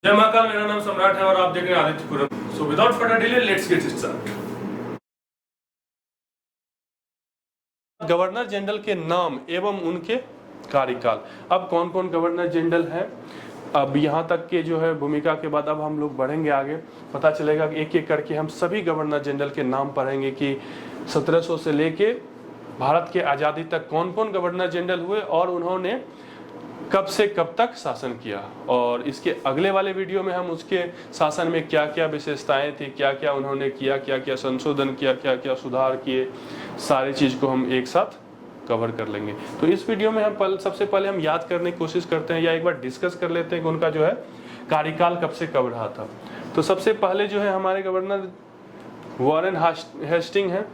जय महाकाल, मेरा नाम सम्राट है और आप देख रहे हैं Adityapuram. So without further delay let's get start. Governor general के नाम एवं उनके कार्यकाल। अब कौन कौन गवर्नर जनरल हैं, अब यहाँ तक के जो है भूमिका के बाद अब हम लोग बढ़ेंगे आगे, पता चलेगा कि एक एक करके हम सभी गवर्नर जनरल के नाम पढ़ेंगे कि 1700 से लेके भारत के आज़ादी तक कौन कौन गवर्नर जनरल हुए और उन्होंने कब से कब तक शासन किया। और इसके अगले वाले वीडियो में हम उसके शासन में क्या क्या विशेषताएं थी, क्या क्या उन्होंने किया, क्या क्या संशोधन किया, क्या क्या सुधार किए, सारी चीज़ को हम एक साथ कवर कर लेंगे। तो इस वीडियो में हम सबसे पहले हम याद करने की कोशिश करते हैं या एक बार डिस्कस कर लेते हैं कि उनका जो है कार्यकाल कब से कब रहा था। तो सबसे पहले जो है हमारे गवर्नर वॉरेन हेस्टिंग है।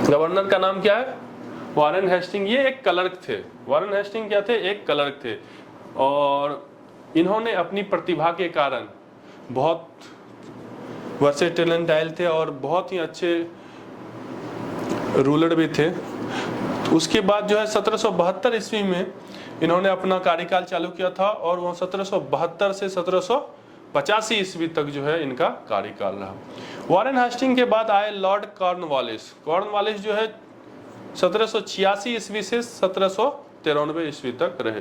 गवर्नर का नाम क्या है? Warren Hasting. ये एक क्लर्क थे। वॉरेन हेस्टिंग क्या थे? एक क्लर्क थे और इन्होंने अपनी प्रतिभा के कारण बहुत वर्सेटाइल थे और बहुत ही अच्छे रूलर भी थे। उसके बाद जो है 1772 ईस्वी में इन्होंने अपना कार्यकाल चालू किया था और वह 1772 से 1785 ईस्वी तक जो है इनका कार्यकाल रहा। वॉरेन हेस्टिंग के बाद आए लॉर्ड कॉर्नवालिस। कॉर्नवालिस जो है 1786 ईस्वी से 1793 ईस्वी तक रहे।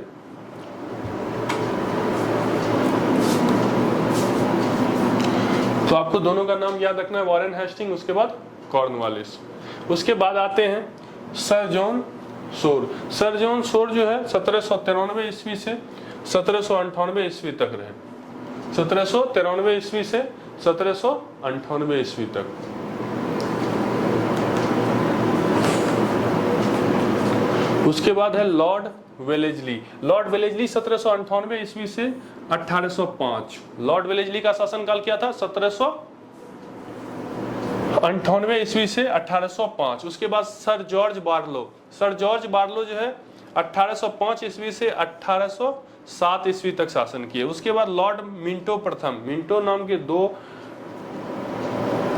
तो आपको दोनों का नाम याद रखना है, वॉरेन हेस्टिंग, उसके बाद कॉर्नवालिस। उसके बाद आते हैं sir John Shore. Sir John Shore जो है 1793 ईस्वी से 1798 ईस्वी तक रहे। 1793 ईस्वी से 1798 ईस्वी तक। उसके बाद है लॉर्ड वेलेस्ली। लॉर्ड वेलेस्ली 1798 ईस्वी से 1805। लॉर्ड वेलेस्ली का शासनकाल क्या था? 1798 ईस्वी से 1805। उसके बाद sir George Barlow. Sir George Barlow जो है 1805 ईस्वी से 1807 ईस्वी तक शासन किए। उसके बाद लॉर्ड मिंटो प्रथम। मिंटो नाम के दो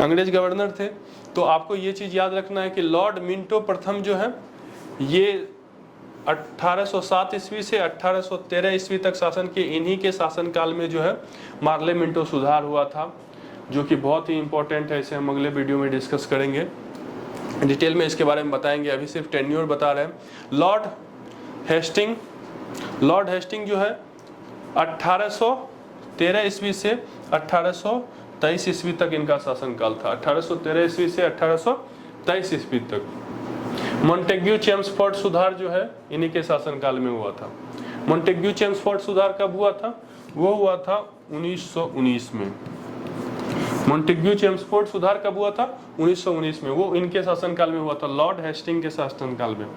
अंग्रेज गवर्नर थे। तो आपको ये चीज याद रखना है कि लॉर्ड मिंटो प्रथम जो है ये 1807 ईस्वी से 1813 ईस्वी तक शासन किए। इन्हीं के शासनकाल में जो है मार्ले मिंटो सुधार हुआ था, जो कि बहुत ही इंपॉर्टेंट है। इसे हम अगले वीडियो में डिस्कस करेंगे, डिटेल में इसके बारे में बताएंगे। अभी सिर्फ टेन्योर बता रहे हैं। Lord Hasting. लॉर्ड हेस्टिंग जो है 1813 ईस्वी से 1823 ईस्वी तक इनका शासनकाल था। 1813 ईस्वी से 1823 ईस्वी तक। मॉन्टेग्यू चेम्सफोर्ड सुधार जो है इन्हीं के शासनकाल में हुआ था। मॉन्टेग्यू चेम्सफोर्ड सुधार कब हुआ था? वो हुआ था 1919 में। मॉन्टेग्यू चेम्सफोर्ड सुधार कब हुआ था? 1919 में। वो इनके शासनकाल में हुआ था, लॉर्ड हेस्टिंग के शासनकाल में।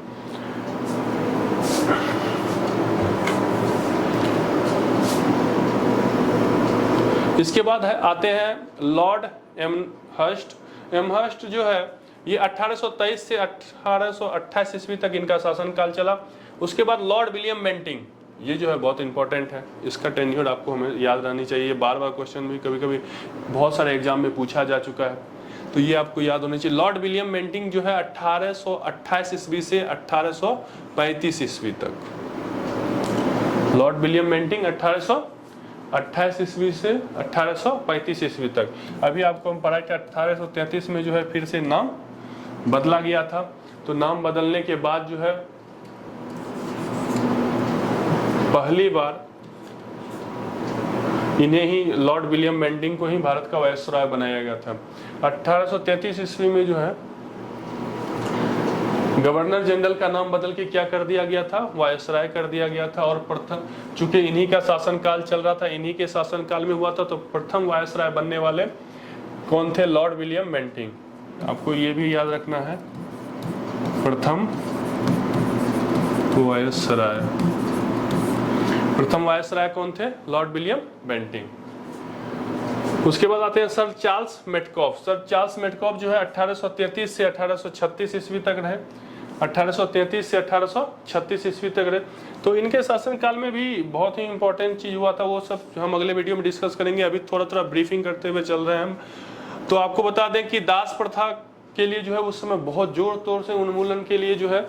इसके बाद आते हैं लॉर्ड एमहर्स्ट। एमहर्स्ट जो है ये 1823 से 1828 ईस्वी तक इनका शासनकाल चला। उसके बाद लॉर्ड विलियम बेंटिंग, ये जो है बहुत इंपॉर्टेंट है, इसका टेन्योर आपको हमें याद रहनी चाहिए। बार बार क्वेश्चन भी कभी कभी बहुत सारे एग्जाम में पूछा जा चुका है, तो ये आपको याद होनी चाहिए। लॉर्ड विलियम बेंटिंग जो है 1828 ईस्वी से 1835 ईस्वी तक। लॉर्ड विलियम बेंटिंग 1828 ईस्वी से 1835 ईस्वी तक। अभी आपको हम पढ़ा कि 1833 में जो है फिर से नाम बदला गया था। तो नाम बदलने के बाद जो है पहली बार इन्हें ही लॉर्ड विलियम बेंटिंग को ही भारत का वायसराय बनाया गया था। 1833 ईस्वी में जो है गवर्नर जनरल का नाम बदल के क्या कर दिया गया था? वायसराय कर दिया गया था। और प्रथम, चूंकि इन्हीं का शासनकाल चल रहा था, इन्हीं के शासनकाल में हुआ था, तो प्रथम वायसराय बनने वाले कौन थे? Lord William Bentinck. आपको ये भी याद रखना है, प्रथम वायसराय। प्रथम वायसराय कौन थे? Lord William Bentinck. उसके बाद आते हैं sir Charles Metcalfe. Sir Charles Metcalfe जो है 1833 से 1836 ईस्वी तक रहे। 1833 से 1836 ईस्वी तक रहे। तो इनके शासनकाल में भी बहुत ही इंपॉर्टेंट चीज हुआ था, वो सब हम अगले वीडियो में डिस्कस करेंगे। अभी थोड़ा थोड़ा ब्रीफिंग करते हुए चल रहे हैं हम। तो आपको बता दें कि दास प्रथा के लिए जो है उस समय बहुत जोर तोर से उन्मूलन के लिए जो है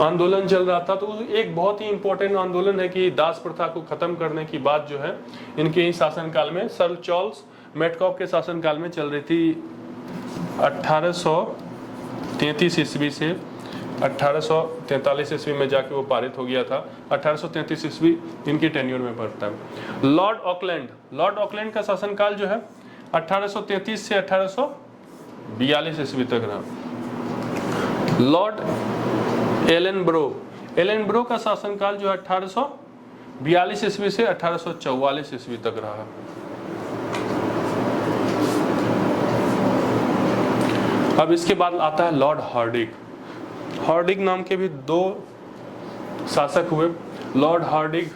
आंदोलन चल रहा था। तो एक बहुत ही इंपॉर्टेंट आंदोलन है कि दास प्रथा को खत्म करने की बात जो है इनके ही शासनकाल में, सर चार्ल्स मेटकॉफ के शासनकाल में चल रही थी। 1833 ईस्वी से 1843 ईस्वी में जाके वो पारित हो गया था। 1833 ईस्वी इनकी टेन्योर में पड़ता है। लॉर्ड ऑकलैंड का शासनकाल जो है 1833 से 1842 ईस्वी तक रहा। लॉर्ड एलन ब्रो का शासनकाल जो है 1842 ईस्वी से 1844 ईस्वी तक रहा। अब इसके बाद आता है लॉर्ड हार्डिंग नाम के भी दो शासक हुए, लॉर्ड हार्डिंग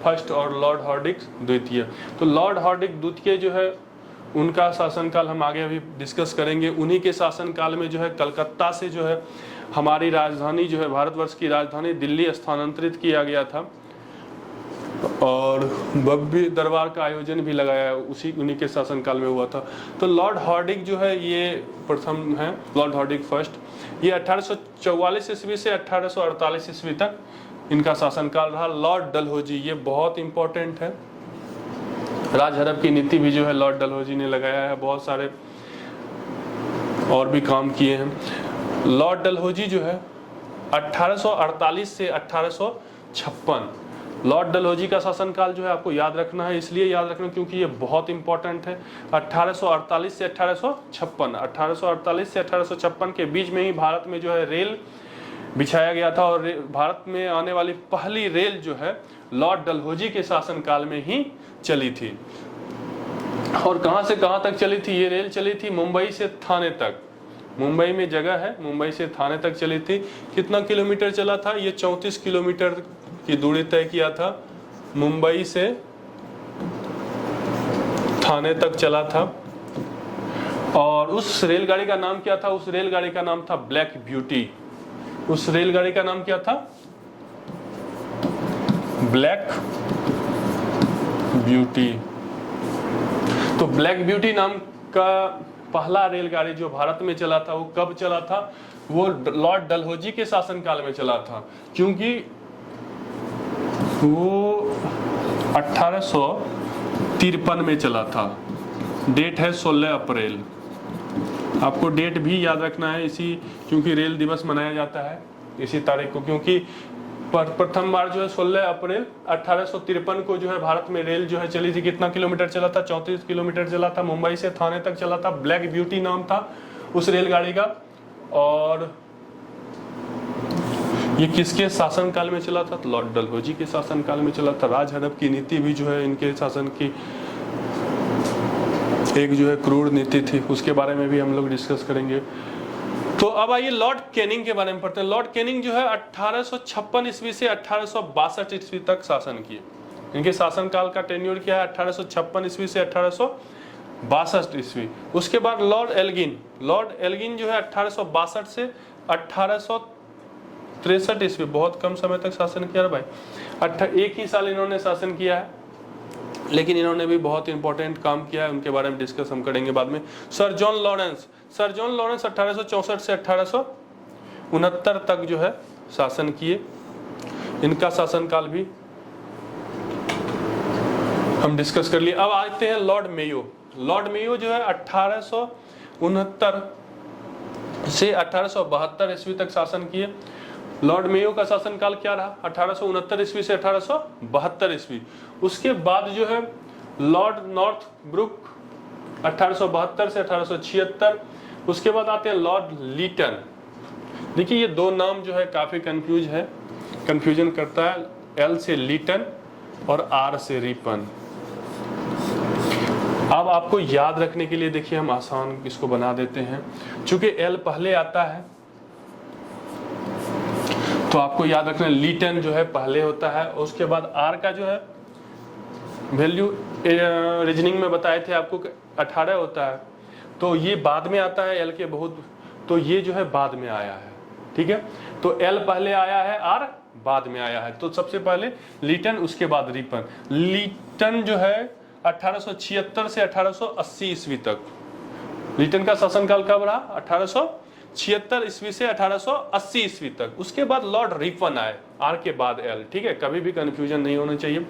फर्स्ट और लॉर्ड हार्डिंग द्वितीय। तो लॉर्ड हार्डिंग द्वितीय जो है उनका शासनकाल हम आगे अभी डिस्कस करेंगे। उन्हीं के शासनकाल में जो है कलकत्ता से जो है हमारी राजधानी जो है, भारतवर्ष की राजधानी दिल्ली स्थानांतरित किया गया था और भव्य दरबार का आयोजन भी लगाया उन्हीं के शासनकाल में हुआ था। तो लॉर्ड हार्डिंग जो है ये प्रथम है, लॉर्ड हार्डिंग फर्स्ट। ये 1844 ईस्वी से 1848 ईस्वी तक इनका शासनकाल रहा। लॉर्ड डलहौजी ये बहुत इंपॉर्टेंट है, राजहरब की नीति भी जो है लॉर्ड डलहौजी ने लगाया है, बहुत सारे और भी काम किए हैं। लॉर्ड डलहौजी जो है 1848 से 1856, लॉर्ड डलहौजी का शासनकाल जो है आपको याद रखना है, इसलिए याद रखना क्योंकि ये बहुत इंपॉर्टेंट है। 1848 से 1856, 1848 से 1856 के बीच में ही भारत में जो है रेल बिछाया गया था और भारत में आने वाली पहली रेल जो है लॉर्ड डलहौजी के शासनकाल में ही चली थी। और कहां से कहां तक चली थी ये रेल? चली थी मुंबई से थाने तक। मुंबई में जगह है, मुंबई से थाने तक चली थी। कितना किलोमीटर चला था? ये 34 किलोमीटर की दूरी तय किया था, मुंबई से थाने तक चला था। और उस रेलगाड़ी का नाम क्या था? उस रेलगाड़ी का नाम था ब्लैक ब्यूटी। उस रेलगाड़ी का नाम क्या था? Black beauty. तो ब्लैक ब्यूटी नाम का पहला रेलगाड़ी जो भारत में चला था वो कब चला था? वो लॉर्ड डलहौजी के शासनकाल में चला था, क्योंकि वो 1853 में चला था। डेट है 16 अप्रैल। आपको डेट भी याद रखना है इसी, क्योंकि रेल दिवस मनाया जाता है इसी तारीख को, क्योंकि प्रथम बार जो है 16 अप्रैल 1853 को जो है भारत में रेल जो है चली थी। कितना किलोमीटर चला था? 34 किलोमीटर चला था, मुंबई से थाने तक चला था। ब्लैक ब्यूटी नाम था उस रेलगाड़ी का। और ये किसके शासनकाल में चला था? तो लॉर्ड डलहौजी के शासनकाल में चला था। राजहरब की नीति भी जो है इनके शासन की एक जो है क्रूर नीति थी, उसके बारे में भी हम लोग डिस्कस करेंगे। तो अब आइए लॉर्ड कैनिंग के बारे में पढ़ते हैं। लॉर्ड कैनिंग जो है 1856 ईस्वी से 1862 ईस्वी तक शासन किए। इनके शासनकाल का टेन्योर क्या है? 1856 ईस्वी से 1862 ईस्वी। उसके बाद लॉर्ड एल्गिन जो है 1862 से 1863 ईस्वी, बहुत कम समय तक शासन किया भाई। एक ही साल इन्होंने शासन किया है, लेकिन इन्होंने भी बहुत इंपॉर्टेंट काम किया है, उनके बारे में डिस्कस हम करेंगे बाद में। सर जॉन लॉरेंस 1864 से 1869 तक जो है शासन किए। इनका शासनकाल भी हम डिस्कस कर लिए। अब आते हैं लॉर्ड मेयो जो है 1869 से 1872 ईस्वी तक शासन किए। लॉर्ड मेयो का शासनकाल क्या रहा? 1869 ईस्वी से 1872 ईस्वी। उसके बाद जो है लॉर्ड नॉर्थ ब्रुक 1872 से 1876। उसके बाद आते हैं लॉर्ड लीटन। देखिए ये दो नाम जो है काफी कंफ्यूजन करता है। एल से लीटन और आर से रिपन। अब आपको याद रखने के लिए देखिए हम आसान इसको बना देते हैं। चूंकि एल पहले आता है तो आपको याद रखना लीटन जो है पहले होता है। उसके बाद आर का जो है वैल्यू रीजनिंग में बताए थे आपको 18 होता है, तो ये बाद में आता है एल के बहुत, तो ये जो है बाद में आया है। ठीक है, तो एल पहले आया है, आर बाद में आया है। तो सबसे पहले लीटन, उसके बाद रिपन। लीटन जो है 1876 से 1880 ईस्वी तक। लीटन का शासनकाल कब रहा? 1876 ईस्वी से 1880 ईस्वी तक। उसके बाद लॉर्ड रिपन आए, आर के बाद एल, ठीक है, कभी भी कंफ्यूजन नहीं होना चाहिए।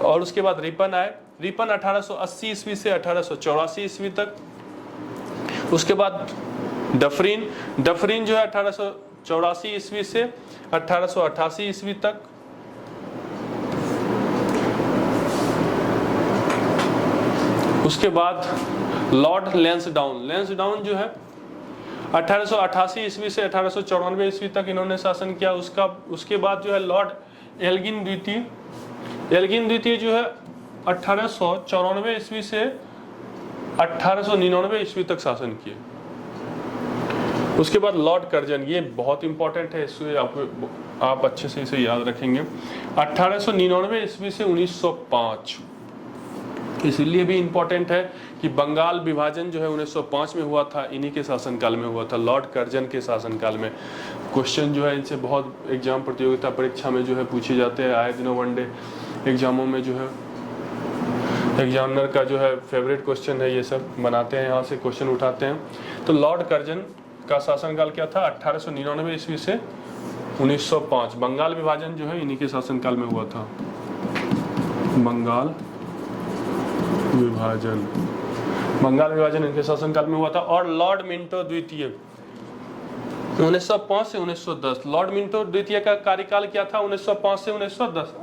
और उसके बाद रिपन आए, रिपन 1880 ईस्वी से 1884 ईस्वी तक। उसके बाद डफरिन, डफरिन जो है 1884 ईस्वी से 1888 ईस्वी तक। उसके बाद लॉर्ड लैंसडाउन, लैंसडाउन जो है 1888 ईस्वी से 1894 ईस्वी तक इन्होंने शासन किया। उसके बाद जो है लॉर्ड एल्गिन द्वितीय, एल्गिन द्वितीय जो है 1894 ईस्वी से 1899 ईस्वी तक शासन किए। उसके बाद लॉर्ड कर्जन, ये बहुत इंपॉर्टेंट है, इससे आप अच्छे से इसे याद रखेंगे। 1899 ईस्वी से 1905, इसीलिए भी इंपॉर्टेंट है कि बंगाल विभाजन जो है 1905 में हुआ था, इन्हीं के शासनकाल में हुआ था, लॉर्ड कर्जन के शासनकाल में। क्वेश्चन जो है इनसे बहुत एग्जाम प्रतियोगिता परीक्षा में जो है पूछे जाते हैं, आए दिनों वनडे एग्जामों में जो है एग्जामिनर का जो है फेवरेट क्वेश्चन है, ये सब बनाते हैं, यहाँ से क्वेश्चन उठाते हैं। तो लॉर्ड कर्जन का शासनकाल क्या था? 1899 ईस्वी से 1905। बंगाल विभाजन जो है इन्हीं के शासनकाल में हुआ था, बंगाल विभाजन, बंगाल विभाजन इनके शासनकाल में हुआ था। और लॉर्ड मिंटो द्वितीय 1905 से 1910, लॉर्ड मिंटो द्वितीय का कार्यकाल क्या था? 1905 से 1910,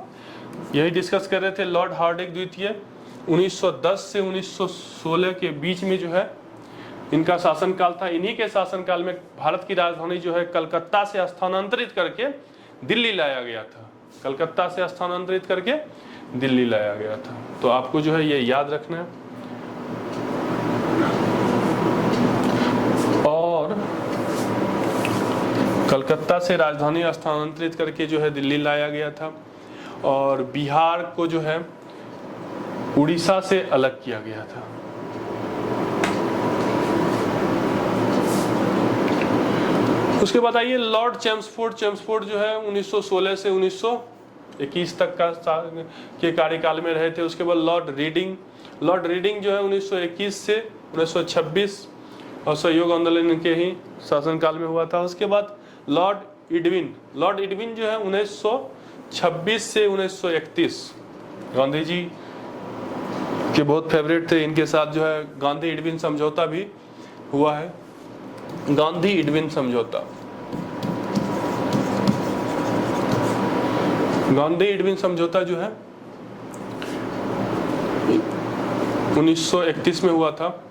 यही डिस्कस कर रहे थे। लॉर्ड हार्डिंग द्वितीय 1910 से 1916 के बीच में जो है इनका शासनकाल था। इन्हीं के शासनकाल में भारत की राजधानी जो है कलकत्ता से स्थानांतरित करके दिल्ली लाया गया था, कलकत्ता से स्थानांतरित करके दिल्ली लाया गया था। तो आपको जो है ये याद रखना है। और कलकत्ता से राजधानी स्थानांतरित करके जो है दिल्ली लाया गया था। और बिहार को जो है उड़ीसा से अलग किया गया था। उसके बाद आइए लॉर्ड चेम्सफोर्ड, चेम्सफोर्ड जो है 1916 से 1921 तक के कार्यकाल में रहे थे। उसके बाद लॉर्ड रीडिंग, लॉर्ड रीडिंग जो है 1921 से 1926 और सहयोग आंदोलन के ही शासनकाल में हुआ था। उसके बाद लॉर्ड इडविन, लॉर्ड इडविन जो है 1926 से 1931, गांधी जी के बहुत फेवरेट थे, इनके साथ जो है गांधी इडविन समझौता भी हुआ है, गांधी इडविन समझौता। गांधी इडविन समझौता जो है 1931 में हुआ था।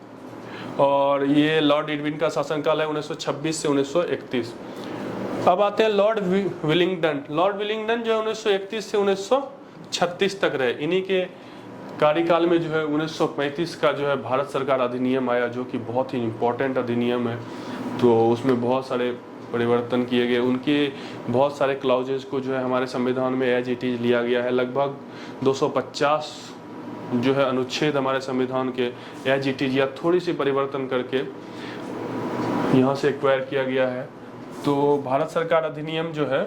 और ये लॉर्ड इडविन का शासनकाल है 1926 से 1931। अब आते हैं लॉर्ड विलिंगडन, लॉर्ड विलिंगडन जो है 1931 से 1936 तक रहे। इन्हीं के कार्यकाल में जो है 1935 का जो है भारत सरकार अधिनियम आया, जो कि बहुत ही इम्पोर्टेंट अधिनियम है। तो उसमें बहुत सारे परिवर्तन किए गए, उनके बहुत सारे क्लाउजेज को जो है हमारे संविधान में एज इट इज लिया गया है। लगभग 250 जो है अनुच्छेद हमारे संविधान के एज इट इज या थोड़ी सी परिवर्तन करके यहाँ से एक्वायर किया गया है। तो भारत सरकार अधिनियम जो है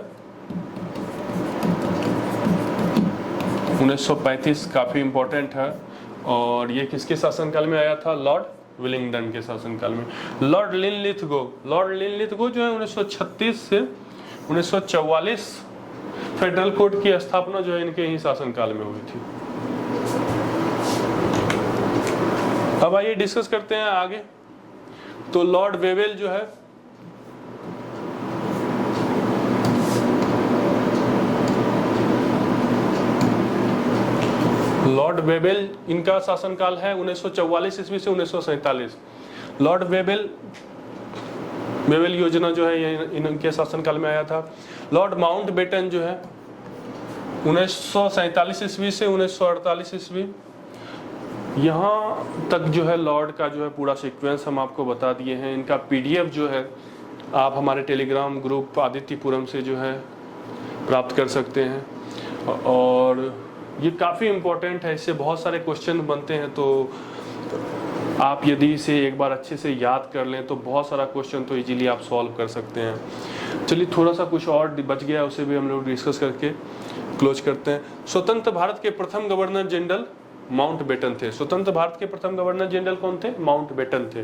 1935 काफ़ी इम्पोर्टेंट है। और ये किसके शासनकाल में आया था? लॉर्ड विलिंगडन के शासनकाल में। लॉर्ड लिनलिथगो, लॉर्ड लिनलिथगो जो है 1936 से 1944 फेडरल कोर्ट की स्थापना जो है इनके ही शासनकाल में हुई थी। अब आइए डिस्कस करते हैं आगे। तो लॉर्ड वेवेल जो है लॉर्ड वेवेल, इनका शासनकाल है 1944 ईस्वी से 1947। लॉर्ड वेवेल, वेवेल योजना जो है ये इनके शासनकाल में आया था। लॉर्ड माउंटबेटन जो है 1947 ईस्वी से 1948 ईस्वी। यहाँ तक जो है लॉर्ड का जो है पूरा सीक्वेंस हम आपको बता दिए हैं। इनका PDF जो है आप हमारे टेलीग्राम ग्रुप आदित्यपुरम से जो है प्राप्त कर सकते हैं। और ये काफ़ी इम्पोर्टेंट है, इससे बहुत सारे क्वेश्चन बनते हैं। तो आप यदि इसे एक बार अच्छे से याद कर लें तो बहुत सारा क्वेश्चन तो इजीली आप सॉल्व कर सकते हैं। चलिए थोड़ा सा कुछ और बच गया, उसे भी हम लोग डिस्कस करके क्लोज करते हैं। स्वतंत्र भारत के प्रथम गवर्नर जनरल माउंटबेटन थे। स्वतंत्र भारत के प्रथम गवर्नर जनरल कौन थे? माउंटबेटन थे।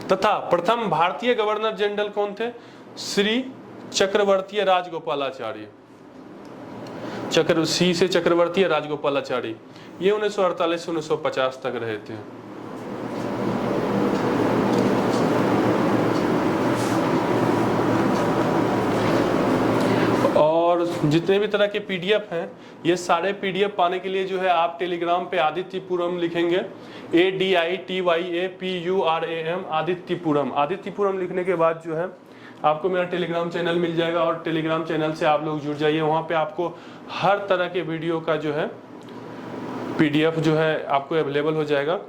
तथा प्रथम भारतीय गवर्नर जनरल कौन थे? श्री चक्रवर्ती राजगोपालाचारी। सी से चक्रवर्ती राजगोपालाचारी। ये 1948 से 1950 तक रहे थे। और जितने भी तरह के पीडीएफ हैं, ये सारे पीडीएफ पाने के लिए जो है आप टेलीग्राम पे आदित्यपुरम लिखेंगे, ADITYAPURAM, आदित्यपुरम। आदित्यपुरम लिखने के बाद जो है आपको मेरा टेलीग्राम चैनल मिल जाएगा और टेलीग्राम चैनल से आप लोग जुड़ जाइए। वहाँ पे आपको हर तरह के वीडियो का जो है पीडीएफ जो है आपको अवेलेबल हो जाएगा।